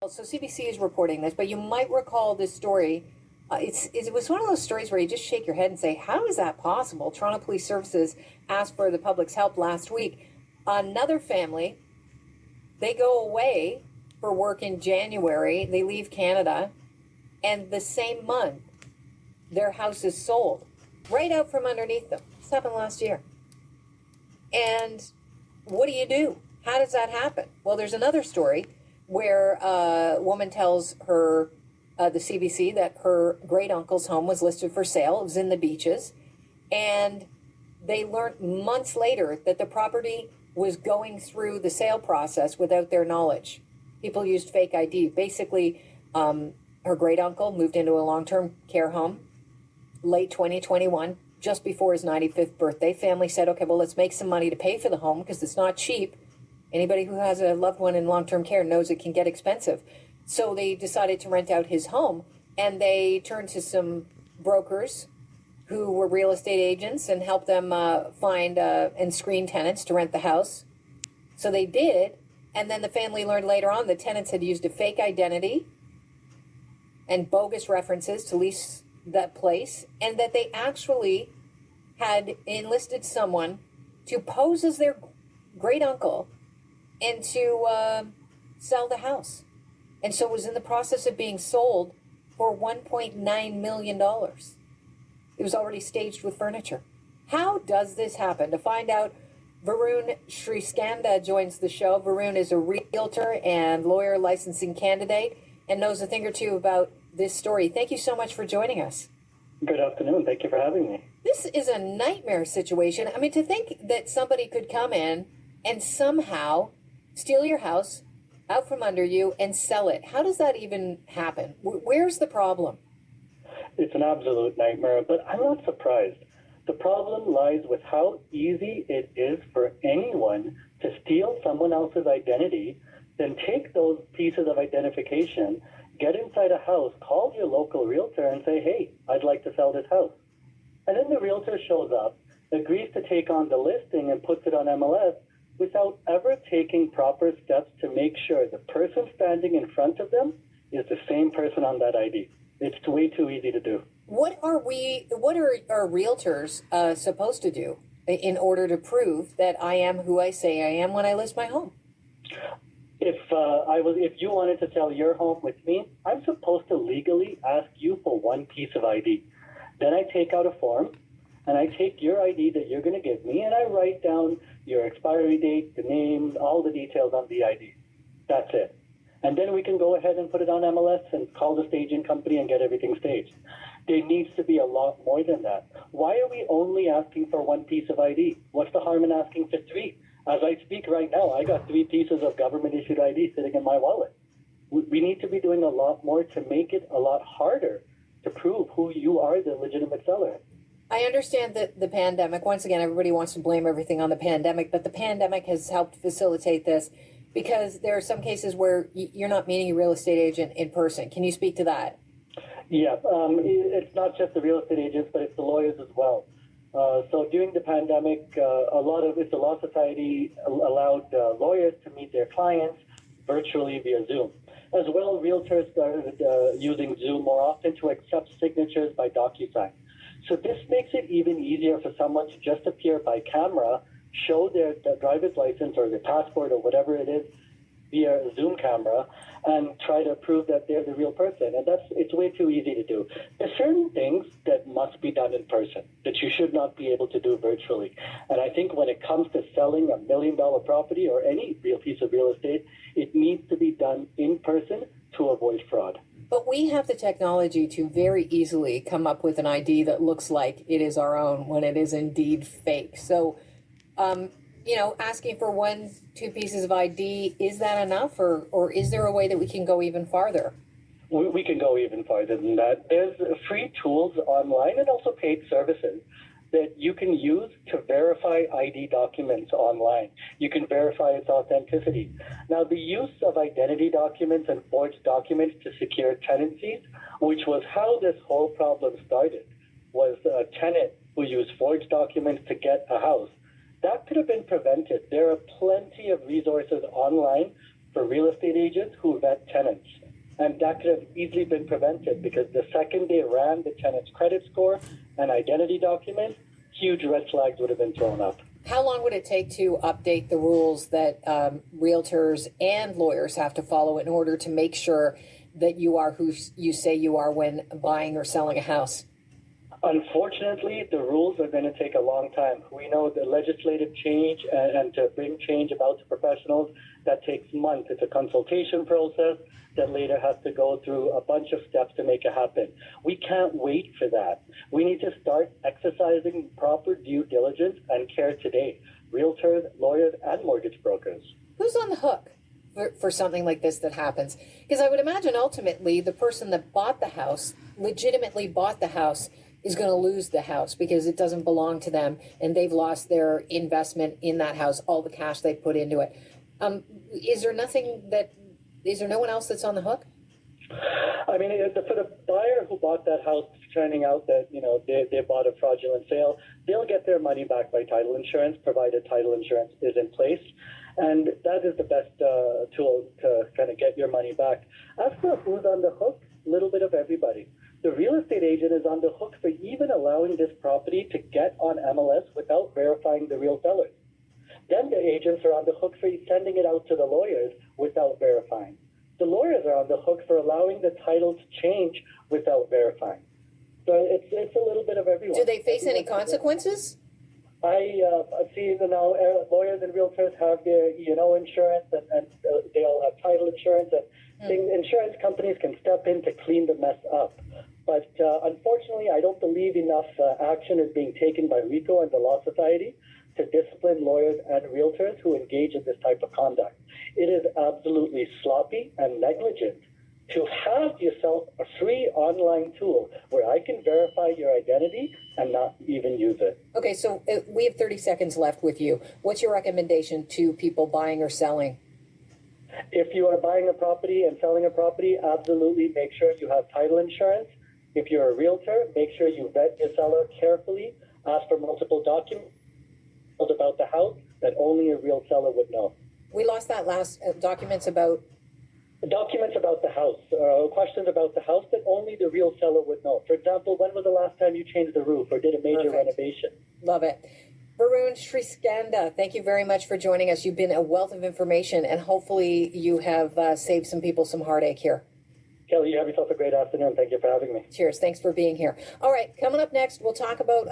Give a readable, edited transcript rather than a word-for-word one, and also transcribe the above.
So CBC is reporting this, but you might recall this story. It was one of those stories where you just shake your head and say, how is that possible? Toronto Police Services asked for the public's help last week. Another family, they go away for work in January. They leave Canada, and the same month, their house is sold right out from underneath them. This happened last year. And what do? How does that happen? Well, there's another story where a woman tells her, the CBC, that her great uncle's home was listed for sale. It was in the Beaches. And they learned months later that the property was going through the sale process without their knowledge. People used fake ID. Basically, her great uncle moved into a long-term care home late 2021, just before his 95th birthday. Family said, okay, well, let's make some money to pay for the home because it's not cheap. Anybody who has a loved one in long-term care knows it can get expensive. So they decided to rent out his home, and they turned to some brokers who were real estate agents and helped them find and screen tenants to rent the house. So they did, and then the family learned later on the tenants had used a fake identity and bogus references to lease that place, and that they actually had enlisted someone to pose as their great uncle and to sell the house. And so it was in the process of being sold for $1.9 million. It was already staged with furniture. How does this happen? To find out, Varun Sriskanda joins the show. Varun is a realtor and lawyer licensing candidate and knows a thing or two about this story. Thank you so much for joining us. Good afternoon. Thank you for having me. This is a nightmare situation. I mean, to think that somebody could come in and somehow steal your house out from under you and sell it. How does that even happen? Where's the problem? It's an absolute nightmare, but I'm not surprised. The problem lies with how easy it is for anyone to steal someone else's identity, then take those pieces of identification, get inside a house, call your local realtor and say, hey, I'd like to sell this house. And then the realtor shows up, agrees to take on the listing and puts it on MLS without ever taking proper steps to make sure the person standing in front of them is the same person on that ID. It's way too easy to do. What are our realtors supposed to do in order to prove that I am who I say I am when I list my home? If you wanted to sell your home with me, I'm supposed to legally ask you for one piece of ID. Then I take out a form and I take your ID that you're going to give me and I write down your expiry date, the name, all the details on the ID. That's it. And then we can go ahead and put it on MLS and call the staging company and get everything staged. There needs to be a lot more than that. Why are we only asking for one piece of ID? What's the harm in asking for three? As I speak right now, I got 3 pieces of government-issued ID sitting in my wallet. We need to be doing a lot more to make it a lot harder to prove who you are the legitimate seller. I understand that the pandemic, once again, everybody wants to blame everything on the pandemic, but the pandemic has helped facilitate this because there are some cases where you're not meeting a real estate agent in person. Can you speak to that? Yeah, it's not just the real estate agents, but it's the lawyers as well. So during the pandemic, the Law Society allowed lawyers to meet their clients virtually via Zoom. As well, realtors started using Zoom more often to accept signatures by DocuSign. So this makes it even easier for someone to just appear by camera, show their driver's license or their passport or whatever it is via a Zoom camera, and try to prove that they're the real person. And it's way too easy to do. There's certain things that must be done in person that you should not be able to do virtually. And I think when it comes to selling $1 million property or any real piece of real estate, it needs to be done in person to avoid fraud. But we have the technology to very easily come up with an ID that looks like it is our own when it is indeed fake. So, asking for 1-2 pieces of ID, is that enough? Or is there a way that we can go even farther? We can go even farther than that. There's free tools online and also paid services that you can use to verify ID documents online. You can verify its authenticity. Now, the use of identity documents and forged documents to secure tenancies, which was how this whole problem started, was a tenant who used forged documents to get a house. That could have been prevented. There are plenty of resources online for real estate agents who vet tenants. And that could have easily been prevented because the second they ran the tenant's credit score and identity documents, huge red flags would have been thrown up. How long would it take to update the rules that realtors and lawyers have to follow in order to make sure that you are who you say you are when buying or selling a house? Unfortunately, the rules are going to take a long time. We know the legislative change and to bring change about to professionals, that takes months. It's a consultation process that later has to go through a bunch of steps to make it happen. We can't wait for that. We need to start exercising proper due diligence and care today. Realtors, lawyers, and mortgage brokers. Who's on the hook for something like this that happens? Because I would imagine ultimately the person that bought the house, legitimately bought the house, is going to lose the house because it doesn't belong to them and they've lost their investment in that house, all the cash they put into it. Is there no one else that's on the hook? I mean, for the buyer who bought that house, turning out that, they bought a fraudulent sale, they'll get their money back by title insurance, provided title insurance is in place. And that is the best tool to kind of get your money back. As for who's on the hook, a little bit of everybody. The real estate agent is on the hook for even allowing this property to get on MLS without verifying the real sellers. Then the agents are on the hook for sending it out to the lawyers without verifying. The lawyers are on the hook for allowing the title to change without verifying. So it's a little bit of everyone. Do they face any consequences? I see now lawyers and realtors have their E&O insurance and they all have title insurance and insurance companies can step in to clean the mess up. But unfortunately, I don't believe enough action is being taken by RICO and the Law Society to discipline lawyers and realtors who engage in this type of conduct. It is absolutely sloppy and negligent to have yourself a free online tool where I can verify your identity and not even use it. Okay, so we have 30 seconds left with you. What's your recommendation to people buying or selling? If you are buying a property and selling a property, absolutely make sure you have title insurance. If you're a realtor, make sure you vet your seller carefully, ask for multiple documents about the house that only a real seller would know. We lost that last documents about the house, questions about the house that only the real seller would know. For example, when was the last time you changed the roof or did a major renovation? Love it. Varun Sriskanda, thank you very much for joining us. You've been a wealth of information and hopefully you have saved some people some heartache here. Kelly, you have yourself a great afternoon. Thank you for having me. Cheers. Thanks for being here. All right, coming up next, we'll talk about